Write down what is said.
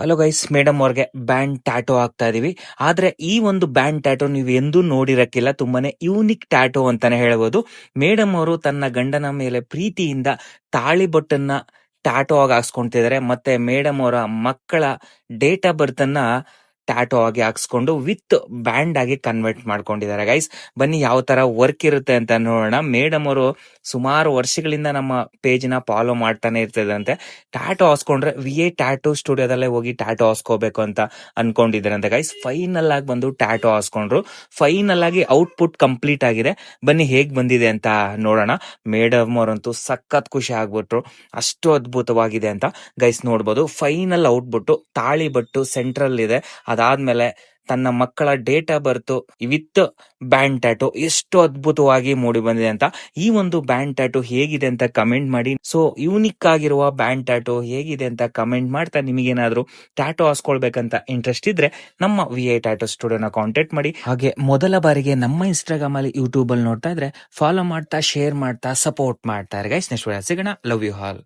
Hello guys, madam ಅವ್ರಿಗೆ band tattoo ಆಗ್ತಾ ಇದೀವಿ. ಆದ್ರೆ ಈ ಒಂದು ಬ್ಯಾಂಡ್ ಟ್ಯಾಟೋ ನೀವು ಎಂದೂ ನೋಡಿರಕ್ಕಿಲ್ಲ. ತುಂಬಾನೇ ಯೂನಿಕ್ ಟ್ಯಾಟೋ ಅಂತಾನೆ ಹೇಳ್ಬೋದು. ಮೇಡಮ್ ಅವರು ತನ್ನ ಗಂಡನ ಮೇಲೆ ಪ್ರೀತಿಯಿಂದ ತಾಳಿಬೊಟ್ಟನ್ನ ಟ್ಯಾಟೋ ಆಗಿ ಹಾಕ್ಸ್ಕೊಂತಿದ್ದಾರೆ. ಮತ್ತೆ ಮೇಡಮ್ ಅವರ ಮಕ್ಕಳ ಡೇಟ್ ಆಫ್ ಬರ್ತ್ ಅನ್ನ ಟ್ಯಾಟೋ ಆಗಿ ಹಾಕ್ಸ್ಕೊಂಡು ವಿತ್ ಬ್ಯಾಂಡ್ ಆಗಿ ಕನ್ವರ್ಟ್ ಮಾಡ್ಕೊಂಡಿದ್ದಾರೆ. ಗೈಸ್, ಬನ್ನಿ ಯಾವ ತರ ವರ್ಕ್ ಇರುತ್ತೆ ಅಂತ ನೋಡೋಣ. ಮೇಡಮ್ ಅವರು ಸುಮಾರು ವರ್ಷಗಳಿಂದ ನಮ್ಮ ಪೇಜ್ ನ ಫಾಲೋ ಮಾಡ್ತಾನೆ ಇರ್ತದಂತೆ. ಟ್ಯಾಟೋ ಹಾಸ್ಕೊಂಡ್ರೆ VA ಟ್ಯಾಟೋ ಸ್ಟುಡಿಯೋದಲ್ಲೇ ಹೋಗಿ ಟ್ಯಾಟೋ ಹಾಸ್ಕೋಬೇಕು ಅಂತ ಅನ್ಕೊಂಡಿದ್ರಂತೆ. ಗೈಸ್, ಫೈನಲ್ ಆಗಿ ಬಂದು ಟ್ಯಾಟೋ ಹಾಸ್ಕೊಂಡ್ರು. ಫೈನಲ್ ಆಗಿ ಔಟ್ಪುಟ್ ಕಂಪ್ಲೀಟ್ ಆಗಿದೆ. ಬನ್ನಿ ಹೇಗ್ ಬಂದಿದೆ ಅಂತ ನೋಡೋಣ. ಮೇಡಮ್ ಅವರಂತೂ ಸಖತ್ ಖುಷಿ ಆಗ್ಬಿಟ್ರು, ಅಷ್ಟು ಅದ್ಭುತವಾಗಿದೆ ಅಂತ. ಗೈಸ್ ನೋಡ್ಬೋದು, ಫೈನಲ್ ಔಟ್ಪುಟ್ ತಾಳಿ ಬಟ್ಟು ಸೆಂಟ್ರಲ್ ಇದೆ. ಅದಾದ್ಮೇಲೆ ತನ್ನ ಮಕ್ಕಳ date of birth with band tattoo ಎಷ್ಟು ಅದ್ಭುತವಾಗಿ ಮೂಡಿ ಬಂದಿದೆ ಅಂತ. ಈ ಒಂದು ಬ್ಯಾಂಡ್ ಟ್ಯಾಟೋ ಹೇಗಿದೆ ಅಂತ ಕಮೆಂಟ್ ಮಾಡಿ. ಸೊ ಯೂನಿಕ್ ಆಗಿರುವ ಬ್ಯಾಂಡ್ ಟ್ಯಾಟೋ ಹೇಗಿದೆ ಅಂತ ಕಮೆಂಟ್ ಮಾಡ್ತಾ, ನಿಮಗೇನಾದ್ರೂ ಟ್ಯಾಟೋ ಹಾಸ್ಕೊಳ್ಬೇಕಂತ ಇಂಟ್ರೆಸ್ಟ್ ಇದ್ರೆ ನಮ್ಮ VA ಟ್ಯಾಟೋ ಸ್ಟುಡಿಯೋನ ಕಾಂಟ್ಯಾಕ್ಟ್ ಮಾಡಿ. ಹಾಗೆ ಮೊದಲ ಬಾರಿಗೆ ನಮ್ಮ ಇನ್ಸ್ಟಾಗ್ರಾಮ್ ಅಲ್ಲಿ, ಯೂಟ್ಯೂಬ್ ಅಲ್ಲಿ ನೋಡ್ತಾ ಇದ್ರೆ ಫಾಲೋ ಮಾಡ್ತಾ, ಶೇರ್ ಮಾಡ್ತಾ, ಸಪೋರ್ಟ್ ಮಾಡ್ತಾ ಇರಿ ಗೈಸ್. ನೆಕ್ಸ್ಟ್ ಸಿಗೋಣ. Love you all.